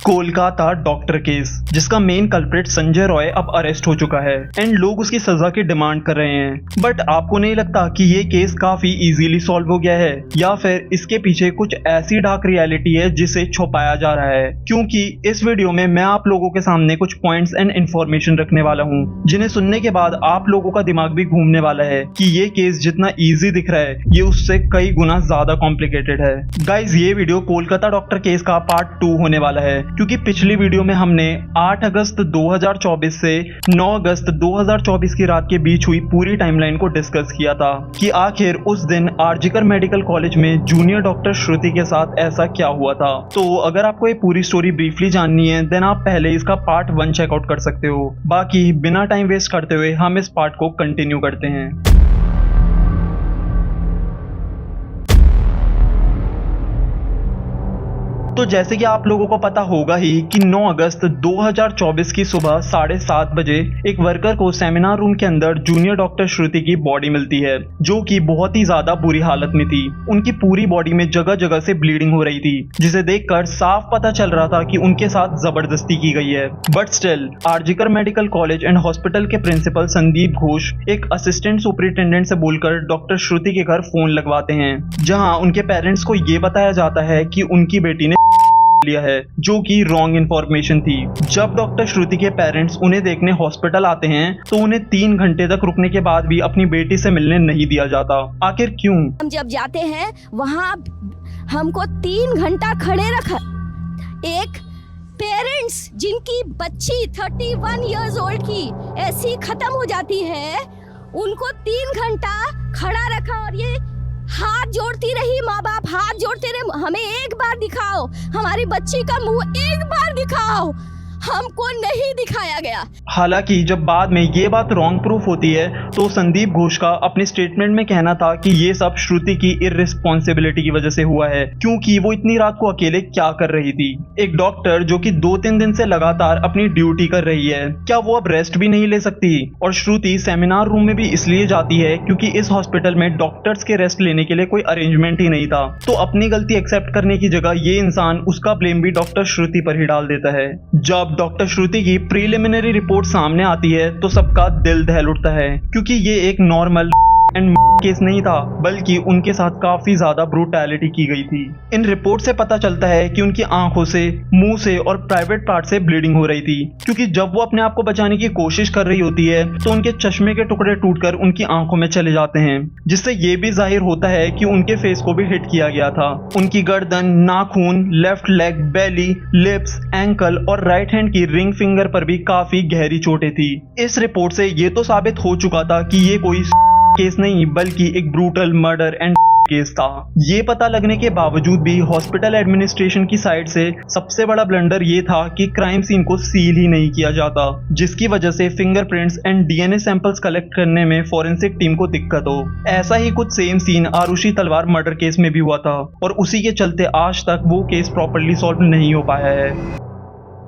Kolkata doctor case, जिसका main culprit Sanjay Roy अब arrest हो चुका है एंड लोग उसकी सजा की डिमांड कर रहे हैं। बट आपको नहीं लगता कि ये केस काफी इजीली सॉल्व हो गया है, या फिर इसके पीछे कुछ ऐसी डार्क रियलिटी है जिसे छुपाया जा रहा है? क्योंकि इस वीडियो में मैं आप लोगों के सामने कुछ पॉइंट्स एंड इन्फॉर्मेशन रखने वाला हूँ, जिन्हें सुनने के बाद आप लोगों का दिमाग भी घूमने वाला है कि ये केस जितना इजी दिख रहा है ये उससे कई गुना ज्यादा कॉम्प्लिकेटेड है। गाइज, ये वीडियो कोलकाता डॉक्टर केस का पार्ट 2 होने वाला है, क्योंकि पिछली वीडियो में हमने 8 अगस्त 2024 से 9 अगस्त 2024 की रात के बीच हुई पूरी टाइमलाइन को डिस्कस किया था कि आखिर उस दिन आरजीकर मेडिकल कॉलेज में जूनियर डॉक्टर श्रुति के साथ ऐसा क्या हुआ था। तो अगर आपको ये पूरी स्टोरी ब्रीफली जाननी है देन आप पहले इसका पार्ट 1 चेकआउट कर सकते हो। बाकी बिना टाइम वेस्ट करते हुए हम इस पार्ट को कंटिन्यू करते हैं। तो जैसे कि आप लोगों को पता होगा ही कि 9 अगस्त 2024 की सुबह 7:30 बजे एक वर्कर को सेमिनार रूम के अंदर जूनियर डॉक्टर श्रुति की बॉडी मिलती है, जो कि बहुत ही ज्यादा बुरी हालत में थी। उनकी पूरी बॉडी में जगह जगह से ब्लीडिंग हो रही थी, जिसे देखकर साफ पता चल रहा था कि उनके साथ जबरदस्ती की गई है। But still RG Kar medical college and hospital के प्रिंसिपल संदीप घोष एक असिस्टेंट सुपरिटेंडेंट से बोलकर डॉक्टर श्रुति के घर फोन लगवाते हैं, जहां उनके पेरेंट्स को ये बताया जाता है कि उनकी बेटी ने लिया है, जो कि रॉन्ग इन्फॉर्मेशन थी। जब डॉक्टर श्रुति के पेरेंट्स उन्हें देखने हॉस्पिटल आते हैं तो उन्हें 3 घंटे तक रुकने के बाद भी अपनी बेटी से मिलने नहीं दिया जाता। आखिर क्यों? हम जब जाते हैं वहाँ हमको 3 घंटा खड़े रखा। एक पेरेंट्स जिनकी बच्ची 31 इयर्स ओल्ड की ऐसी खत्म हो जाती है, उनको 3 घंटा खड़ा रखा और ये हाथ जोड़ती रही। माँ बाप हाथ जोड़ते रहे, हमें एक बार दिखाओ, हमारी बच्ची का मुंह एक बार दिखाओ। हमको नहीं दिखाया गया। हालांकि जब बाद में ये बात रॉन्ग प्रूफ होती है तो संदीप घोष का अपने स्टेटमेंट में कहना था कि ये सब श्रुति की इररिस्पॉन्सिबिलिटी की वजह से हुआ है, क्योंकि वो इतनी रात को अकेले क्या कर रही थी। एक डॉक्टर जो कि 2-3 दिन से लगातार अपनी ड्यूटी कर रही है, क्या वो अब रेस्ट भी नहीं ले सकती? और श्रुति सेमिनार रूम में भी इसलिए जाती है क्योंकि इस हॉस्पिटल में डॉक्टर्स के रेस्ट लेने के लिए कोई अरेंजमेंट ही नहीं था। तो अपनी गलती एक्सेप्ट करने की जगह ये इंसान उसका ब्लेम भी डॉक्टर श्रुति पर ही डाल देता है। जब डॉक्टर श्रुति की प्रीलिमिनरी रिपोर्ट सामने आती है तो सबका दिल दहल उठता है, क्योंकि ये एक नॉर्मल एंड केस नहीं था, बल्कि उनके साथ काफी ज्यादा ब्रूटैलिटी की गई थी। इन रिपोर्ट से पता चलता है कि उनकी आंखों से, मुंह से और प्राइवेट पार्ट से ब्लीडिंग हो रही थी, क्योंकि जब वो अपने आप को बचाने की कोशिश कर रही होती है तो उनके चश्मे के टुकड़े टूटकर उनकी आंखों में चले जाते हैं, जिससे ये भी जाहिर होता है कि उनके फेस को भी हिट किया गया था। उनकी गर्दन, नाखून, लेफ्ट लेग, बेली, लिप्स, एंकल और राइट हैंड की रिंग फिंगर पर भी काफी गहरी चोटें थी। इस रिपोर्ट से ये तो साबित हो चुका था कि ये कोई केस नहीं बल्कि एक ब्रूटल मर्डर एंड केस था। ये पता लगने के बावजूद भी हॉस्पिटल एडमिनिस्ट्रेशन की साइड से सबसे बड़ा ब्लंडर ये था कि क्राइम सीन को सील ही नहीं किया जाता, जिसकी वजह से fingerprints and DNA samples collect करने में फॉरेंसिक टीम को दिक्कत हो। ऐसा ही कुछ सेम सीन आरुषि तलवार मर्डर केस में भी हुआ था, और उसी के चलते आज तक वो केस प्रॉपर्ली सॉल्व नहीं हो पाया है।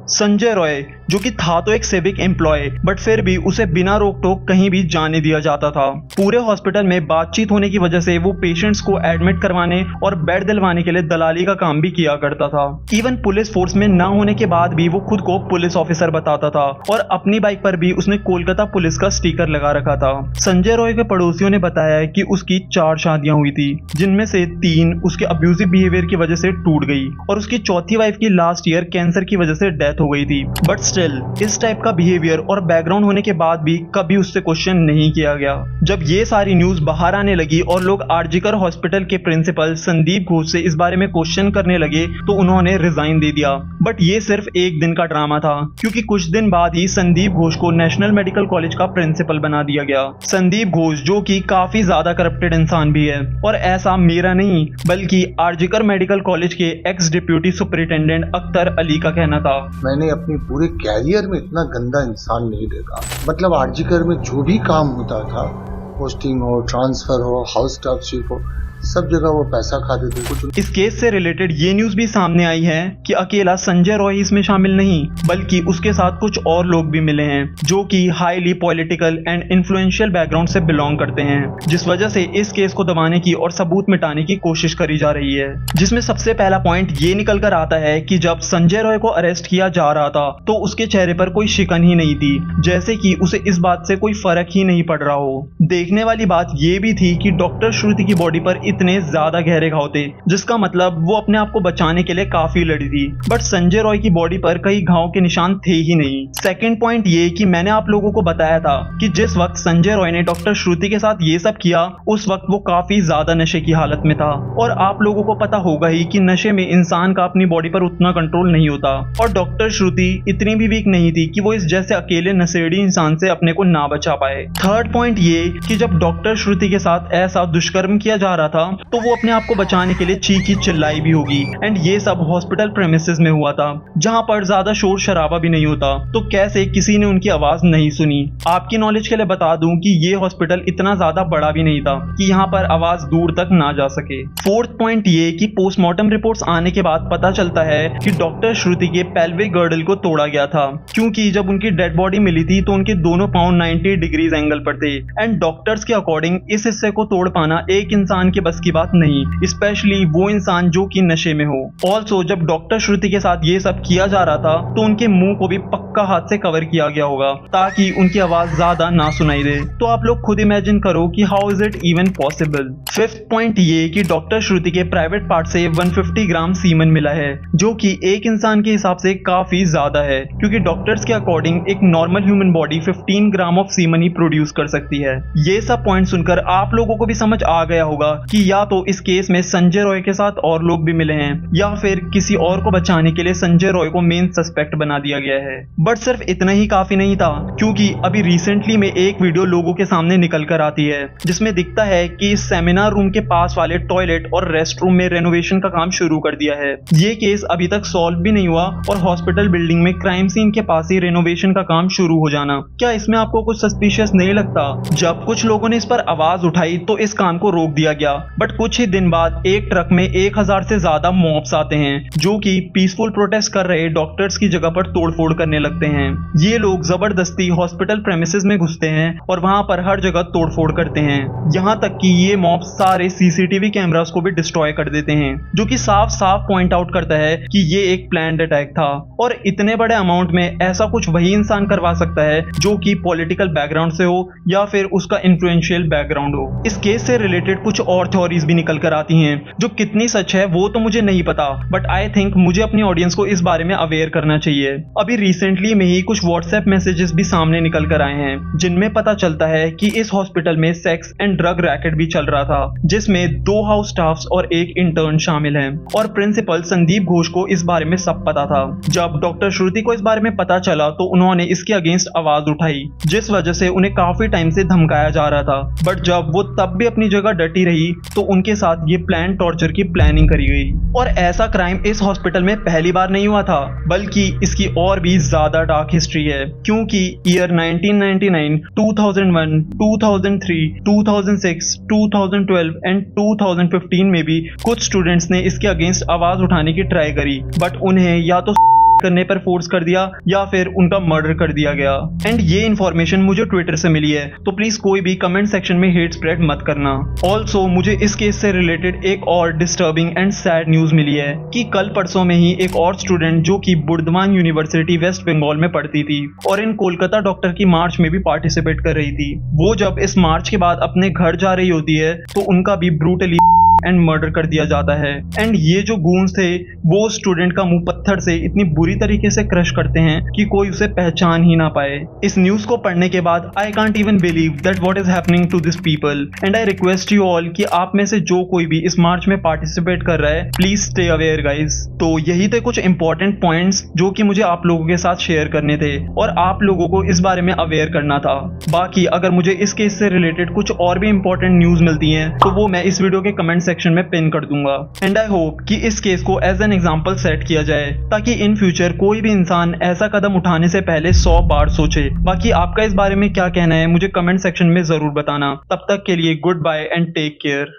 संजय रॉय, जो कि था तो एक सिविक एम्प्लॉय, बट फिर भी उसे बिना रोक टोक कहीं भी जाने दिया जाता था। पूरे हॉस्पिटल में बातचीत होने की वजह से वो पेशेंट्स को एडमिट करवाने और बेड दिलवाने के लिए दलाली का काम भी किया करता था। इवन पुलिस फोर्स में न होने के बाद भी वो खुद को पुलिस ऑफिसर बताता था, और अपनी बाइक पर भी उसने कोलकाता पुलिस का स्टिकर लगा रखा था। संजय रॉय के पड़ोसियों ने बताया कि उसकी 4 शादियां हुई थी, जिनमें से 3 उसके अब्यूजिव बिहेवियर की वजह से टूट गई, और उसकी चौथी वाइफ की लास्ट ईयर कैंसर की वजह से डेथ हो गई थी। बट स्टिल इस टाइप का बिहेवियर और बैकग्राउंड होने के बाद भी कभी उससे क्वेश्चन नहीं किया गया। जब ये सारी न्यूज बाहर आने लगी और लोग आरजीकर हॉस्पिटल के प्रिंसिपल संदीप घोष से इस बारे में क्वेश्चन करने लगे तो उन्होंने रिजाइन दे दिया। बट ये सिर्फ एक दिन का ड्रामा था, क्योंकि कुछ दिन बाद ही संदीप घोष को नेशनल मेडिकल कॉलेज का प्रिंसिपल बना दिया गया। संदीप घोष जो कि काफी ज्यादा करप्टेड इंसान भी है, और ऐसा मेरा नहीं बल्कि आरजीकर मेडिकल कॉलेज के x deputy superintendent Akhtar Ali का कहना था। मैंने अपनी पूरे कैरियर में इतना गंदा इंसान नहीं देखा। मतलब आरजीकर में जो भी काम होता था पोस्टिंग हो, ट्रांसफर हो, हाउस टाउनशिप हो, सब जगह वो पैसा खाते थे। कुछ इस केस से रिलेटेड ये न्यूज भी सामने आई है कि अकेला संजय रॉय इसमें शामिल नहीं, बल्कि उसके साथ कुछ और लोग भी मिले हैं जो कि highly political and influential background से बिलोंग करते हैं, जिस वजह से इस केस को दबाने की और सबूत मिटाने की कोशिश करी जा रही है। जिसमें सबसे पहला पॉइंट ये निकल कर आता है कि जब संजय रॉय को अरेस्ट किया जा रहा था तो उसके चेहरे पर कोई शिकन ही नहीं थी, जैसे कि उसे इस बात से कोई फर्क ही नहीं पड़ रहा हो। देखने वाली बात ये भी थी कि डॉक्टर श्रुति की बॉडी पर इतने ज्यादा गहरे घाव थे, जिसका मतलब वो अपने आप को बचाने के लिए काफी लड़ी थी, बट संजय रॉय की बॉडी पर कई घाव के निशान थे ही नहीं। सेकंड पॉइंट ये कि मैंने आप लोगों को बताया था कि जिस वक्त संजय रॉय ने डॉक्टर श्रुति के साथ ये सब किया उस वक्त वो काफी ज्यादा नशे की हालत में था, और आप लोगों को पता होगा ही कि नशे में इंसान का अपनी बॉडी पर उतना कंट्रोल नहीं होता, और डॉक्टर श्रुति इतनी भी वीक नहीं थी कि वो इस जैसे अकेले नशेड़ी इंसान से अपने को ना बचा पाए। थर्ड पॉइंट ये कि जब डॉक्टर श्रुति के साथ ऐसा दुष्कर्म किया जा रहा था तो वो अपने आप को बचाने के लिए चीखी चिल्लाई भी होगी, एंड ये सब हॉस्पिटल प्रेमिसेस में हुआ था जहां पर ज्यादा शोर शराबा भी नहीं होता, तो कैसे किसी ने उनकी आवाज नहीं सुनी। आपकी नॉलेज के लिए बता दूं कि ये हॉस्पिटल इतना ज्यादा बड़ा भी नहीं था कि यहाँ पर आवाज दूर तक ना जा सके। फोर्थ पॉइंट ये कि पोस्टमार्टम रिपोर्ट्स आने के बाद पता चलता है कि डॉक्टर श्रुति के पेल्विक गर्डल को तोड़ा गया था, क्योंकि जब उनकी डेड बॉडी मिली थी तो उनके दोनों पाँव 90 डिग्रीज एंगल पर थे, एंड डॉक्टर्स के अकॉर्डिंग इस हिस्से को तोड़ पाना एक इंसान के बस की बात नहीं, स्पेशली वो इंसान जो कि नशे में हो। ऑल्सो जब डॉक्टर श्रुति के साथ ये सब किया जा रहा था तो उनके मुंह को भी पक्का हाथ से कवर किया गया होगा ताकि उनकी आवाज ज्यादा ना सुनाई दे। तो आप लोग खुद इमेजिन करो कि how is it even possible. Fifth point ये कि डॉक्टर श्रुति के प्राइवेट पार्ट से 150 ग्राम सीमन मिला है, जो कि एक इंसान के हिसाब से काफी ज्यादा है, क्योंकि डॉक्टर्स के अकॉर्डिंग एक normal human body 15 gram of semen he produce कर सकती है। ये सब पॉइंट सुनकर आप लोगों को भी समझ आ गया होगा कि या तो इस केस में संजय रॉय के साथ और लोग भी मिले हैं, या फिर किसी और को बचाने के लिए संजय रॉय को मेन सस्पेक्ट बना दिया गया है। बट सिर्फ इतना ही काफी नहीं था, क्योंकि अभी रिसेंटली में एक वीडियो लोगों के सामने निकल कर आती है जिसमें दिखता है कि इस सेमिनार रूम के पास वाले टॉयलेट और रेस्ट रूम में रेनोवेशन का काम शुरू कर दिया है। ये केस अभी तक सॉल्व भी नहीं हुआ और हॉस्पिटल बिल्डिंग में क्राइम सीन के पास ही रेनोवेशन का काम शुरू हो जाना, क्या इसमें आपको कुछ सस्पिशियस नहीं लगता? जब कुछ लोगों ने इस पर आवाज उठाई तो इस काम को रोक दिया गया, बट कुछ ही दिन बाद एक ट्रक में 1000 से ज्यादा मॉब्स आते हैं जो कि पीसफुल प्रोटेस्ट कर रहे डॉक्टर्स की जगह पर तोड़फोड़ करने लगते हैं। ये लोग जबरदस्ती हॉस्पिटल प्रेमिसेस में घुसते हैं और वहां पर हर जगह तोड़फोड़ करते हैं, यहां तक कि ये मॉब्स सारे सीसीटीवी कैमरास को भी डिस्ट्रॉय कर देते हैं, जो कि साफ साफ पॉइंट आउट करता है कि ये एक प्लान्ड अटैक था, और इतने बड़े अमाउंट में ऐसा कुछ वही इंसान करवा सकता है जो कि पॉलिटिकल बैकग्राउंड से हो या फिर उसका इन्फ्लुएंशियल बैकग्राउंड हो। इस केस से रिलेटेड कुछ और थ्योरीज भी निकल कर आती हैं, जो कितनी सच है वो तो मुझे नहीं पता, बट आई थिंक मुझे अपनी ऑडियंस को इस बारे में अवेयर करना चाहिए। अभी रिसेंटली में ही कुछ व्हाट्सएप मैसेजेस भी सामने निकल कर आए हैं जिनमें पता चलता है कि इस हॉस्पिटल में सेक्स एंड ड्रग रैकेट भी चल रहा था, जिसमें 2 हाउस स्टाफ्स और एक इंटर्न शामिल हैं, और प्रिंसिपल संदीप घोष को इस बारे में सब पता था। जब डॉक्टर श्रुति को इस बारे में पता चला तो उन्होंने इसके अगेंस्ट आवाज उठाई, जिस वजह से उन्हें काफी टाइम से धमकाया जा रहा था, बट जब वो तब भी अपनी जगह डटी रही तो उनके साथ ये प्लान टॉर्चर की प्लानिंग करी गई। और ऐसा क्राइम इस हॉस्पिटल में पहली बार नहीं हुआ था, बल्कि इसकी और भी ज्यादा डार्क हिस्ट्री है, क्योंकि ईयर 1999, 2001, 2003, 2006, 2012 एंड 2015 में भी कुछ स्टूडेंट्स ने इसके अगेंस्ट आवाज उठाने की ट्राई करी, बट उन्हें या तो करने पर फोर्स कर दिया या फिर उनका मर्डर कर दिया गया। एंड ये इन्फॉर्मेशन मुझे ट्विटर से मिली है, तो प्लीज कोई भी कमेंट सेक्शन में हेट स्प्रेड मत करना। ऑल्सो मुझे इस केस से रिलेटेड एक और डिस्टर्बिंग एंड सैड न्यूज मिली है कि कल परसों में ही एक और स्टूडेंट जो कि बुर्दवान यूनिवर्सिटी वेस्ट बंगाल में पढ़ती थी और इन कोलकाता डॉक्टर की मार्च में भी पार्टिसिपेट कर रही थी, वो जब इस मार्च के बाद अपने घर जा रही होती है तो उनका भी ब्रूटली एंड मर्डर कर दिया जाता है। एंड ये जो गूंस थे वो स्टूडेंट का मुंह पत्थर से इतनी बुरी तरीके से क्रश करते हैं कि कोई उसे पहचान ही ना पाए। इस न्यूज को पढ़ने के बाद I can't even believe that what is happening to this people, and I request you all कि आप में से जो कोई भी इस मार्च में पार्टिसिपेट कर रहा है, प्लीज स्टे अवेयर गाइज। तो यही थे कुछ इंपॉर्टेंट पॉइंट्स जो कि मुझे आप लोगों के साथ शेयर करने थे और आप लोगों को इस बारे में अवेयर करना था। बाकी अगर मुझे इस केस से रिलेटेड कुछ और भी इंपॉर्टेंट न्यूज मिलती हैं तो वो मैं इस वीडियो के कमेंट सेक्शन में पिन कर दूंगा। एंड आई होप कि इस केस को एज एन एग्जाम्पल सेट किया जाए ताकि इन फ्यूचर कोई भी इंसान ऐसा कदम उठाने से पहले 100 बार सोचे। बाकी आपका इस बारे में क्या कहना है मुझे कमेंट सेक्शन में जरूर बताना। तब तक के लिए goodbye and take care.